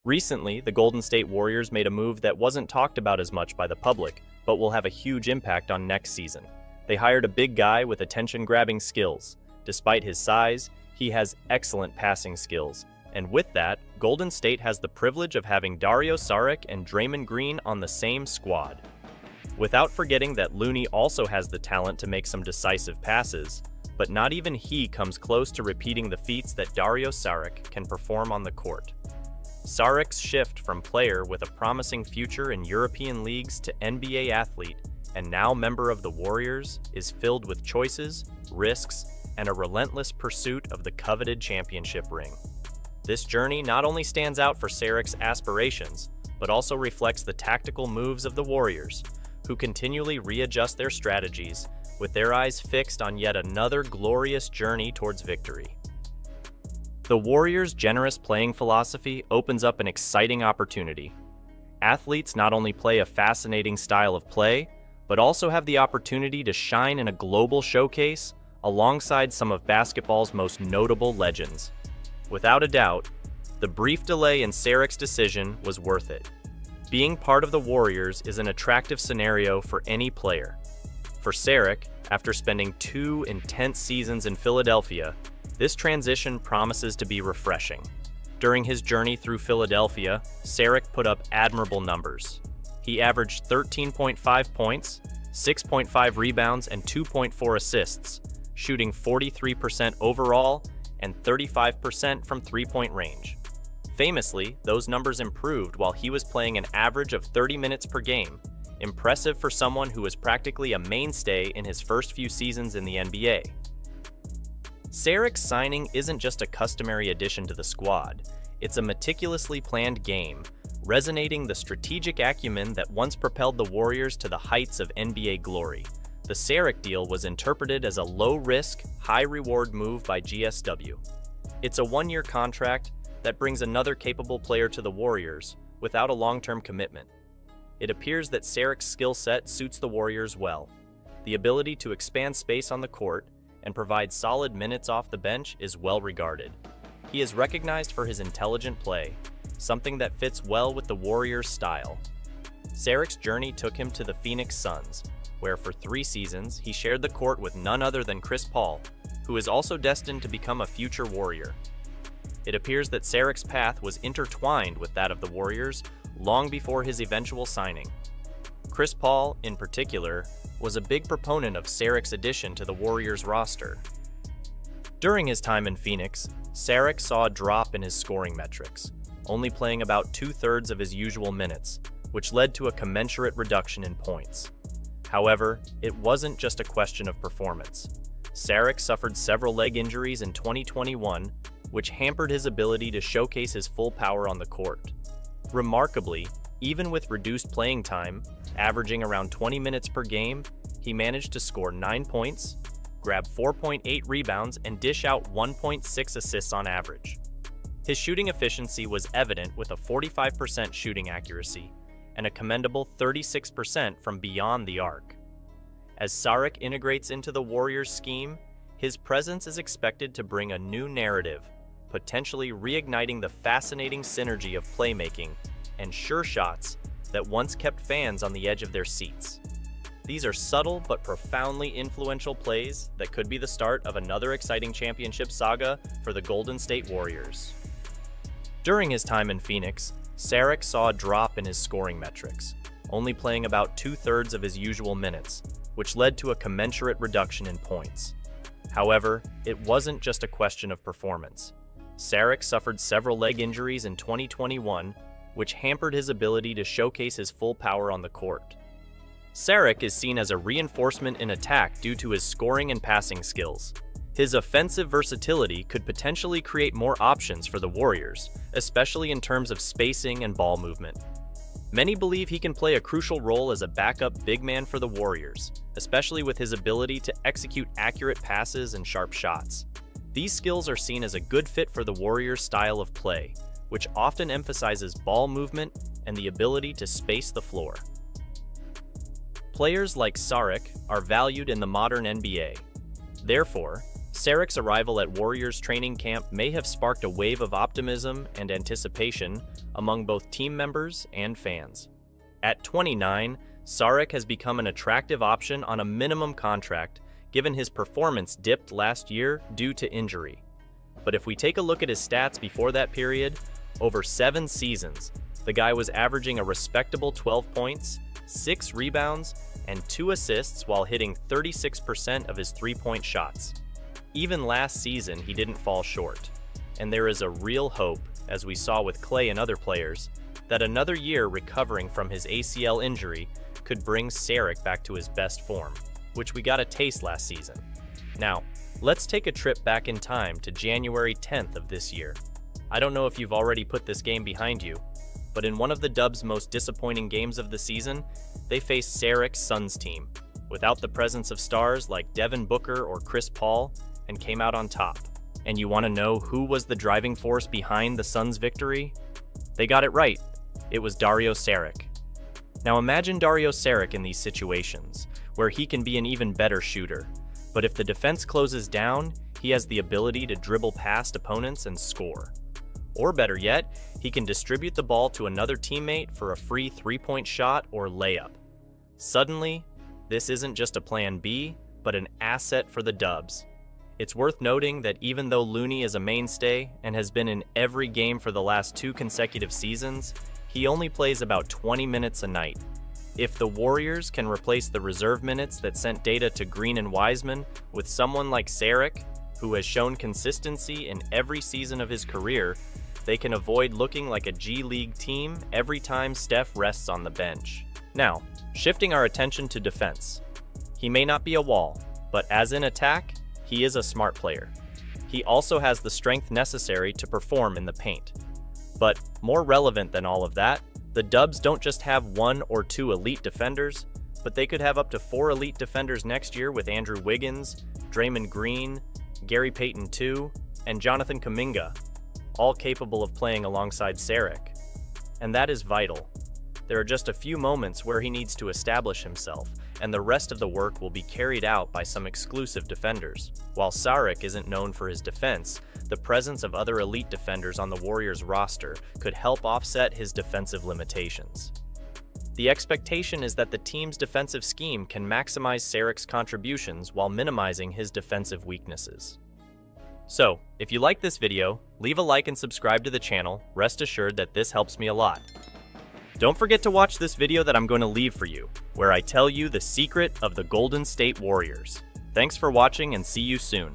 Recently, the Golden State Warriors made a move that wasn't talked about as much by the public, but will have a huge impact on next season. They hired a big guy with attention-grabbing skills. Despite his size, he has excellent passing skills. And with that, Golden State has the privilege of having Dario Saric and Draymond Green on the same squad. Without forgetting that Looney also has the talent to make some decisive passes, but not even he comes close to repeating the feats that Dario Saric can perform on the court. Saric's shift from player with a promising future in European leagues to NBA athlete and now member of the Warriors is filled with choices, risks, and a relentless pursuit of the coveted championship ring. This journey not only stands out for Saric's aspirations, but also reflects the tactical moves of the Warriors, who continually readjust their strategies with their eyes fixed on yet another glorious journey towards victory. The Warriors' generous playing philosophy opens up an exciting opportunity. Athletes not only play a fascinating style of play, but also have the opportunity to shine in a global showcase alongside some of basketball's most notable legends. Without a doubt, the brief delay in Saric's decision was worth it. Being part of the Warriors is an attractive scenario for any player. For Saric, after spending 2 intense seasons in Philadelphia, this transition promises to be refreshing. During his journey through Philadelphia, Saric put up admirable numbers. He averaged 13.5 points, 6.5 rebounds, and 2.4 assists, shooting 43% overall and 35% from three-point range. Famously, those numbers improved while he was playing an average of 30 minutes per game, impressive for someone who was practically a mainstay in his first few seasons in the NBA. Saric's signing isn't just a customary addition to the squad, it's a meticulously planned game, resonating the strategic acumen that once propelled the Warriors to the heights of NBA glory. The Saric deal was interpreted as a low-risk, high-reward move by GSW. It's a one-year contract that brings another capable player to the Warriors without a long-term commitment. It appears that Saric's skill set suits the Warriors well. The ability to expand space on the court and provide solid minutes off the bench is well regarded. He is recognized for his intelligent play, something that fits well with the Warriors' style. Saric's journey took him to the Phoenix Suns, where for 3 seasons he shared the court with none other than Chris Paul, who is also destined to become a future Warrior. It appears that Saric's path was intertwined with that of the Warriors long before his eventual signing. Chris Paul, in particular, was a big proponent of Saric's addition to the Warriors roster. During his time in Phoenix, Saric saw a drop in his scoring metrics, only playing about 2/3 of his usual minutes, which led to a commensurate reduction in points. However, it wasn't just a question of performance. Saric suffered several leg injuries in 2021, which hampered his ability to showcase his full power on the court. Remarkably, even with reduced playing time, averaging around 20 minutes per game, he managed to score 9 points, grab 4.8 rebounds, and dish out 1.6 assists on average. His shooting efficiency was evident with a 45% shooting accuracy and a commendable 36% from beyond the arc. As Saric integrates into the Warriors' scheme, his presence is expected to bring a new narrative, potentially reigniting the fascinating synergy of playmaking and sure shots that once kept fans on the edge of their seats. These are subtle but profoundly influential plays that could be the start of another exciting championship saga for the Golden State Warriors. During his time in Phoenix, Saric saw a drop in his scoring metrics, only playing about 2/3 of his usual minutes, which led to a commensurate reduction in points. However, it wasn't just a question of performance. Saric suffered several leg injuries in 2021, which hampered his ability to showcase his full power on the court. Saric is seen as a reinforcement in attack due to his scoring and passing skills. His offensive versatility could potentially create more options for the Warriors, especially in terms of spacing and ball movement. Many believe he can play a crucial role as a backup big man for the Warriors, especially with his ability to execute accurate passes and sharp shots. These skills are seen as a good fit for the Warriors' style of play, which often emphasizes ball movement and the ability to space the floor. Players like Saric are valued in the modern NBA. Therefore, Saric's arrival at Warriors training camp may have sparked a wave of optimism and anticipation among both team members and fans. At 29, Saric has become an attractive option on a minimum contract given his performance dipped last year due to injury. But if we take a look at his stats before that period, over 7 seasons, the guy was averaging a respectable 12 points, 6 rebounds, and 2 assists while hitting 36% of his three-point shots. Even last season, he didn't fall short. And there is a real hope, as we saw with Clay and other players, that another year recovering from his ACL injury could bring Saric back to his best form, which we got a taste last season. Now, let's take a trip back in time to January 10th of this year. I don't know if you've already put this game behind you, but in one of the Dubs' most disappointing games of the season, they faced Saric's Suns team, without the presence of stars like Devin Booker or Chris Paul, and came out on top. And you want to know who was the driving force behind the Suns' victory? They got it right. It was Dario Saric. Now imagine Dario Saric in these situations, where he can be an even better shooter. But if the defense closes down, he has the ability to dribble past opponents and score. Or better yet, he can distribute the ball to another teammate for a free three-point shot or layup. Suddenly, this isn't just a plan B, but an asset for the Dubs. It's worth noting that even though Looney is a mainstay and has been in every game for the last 2 consecutive seasons, he only plays about 20 minutes a night. If the Warriors can replace the reserve minutes that sent data to Green and Wiseman with someone like Saric, who has shown consistency in every season of his career, they can avoid looking like a G League team every time Steph rests on the bench. Now, shifting our attention to defense. He may not be a wall, but as in attack, he is a smart player. He also has the strength necessary to perform in the paint. But more relevant than all of that, the Dubs don't just have 1 or 2 elite defenders, but they could have up to 4 elite defenders next year with Andrew Wiggins, Draymond Green, Gary Payton II, and Jonathan Kuminga, all capable of playing alongside Saric. And that is vital. There are just a few moments where he needs to establish himself, and the rest of the work will be carried out by some exclusive defenders. While Saric isn't known for his defense, the presence of other elite defenders on the Warriors roster could help offset his defensive limitations. The expectation is that the team's defensive scheme can maximize Saric's contributions while minimizing his defensive weaknesses. So, if you like this video, leave a like and subscribe to the channel. Rest assured that this helps me a lot. Don't forget to watch this video that I'm going to leave for you, where I tell you the secret of the Golden State Warriors. Thanks for watching and see you soon.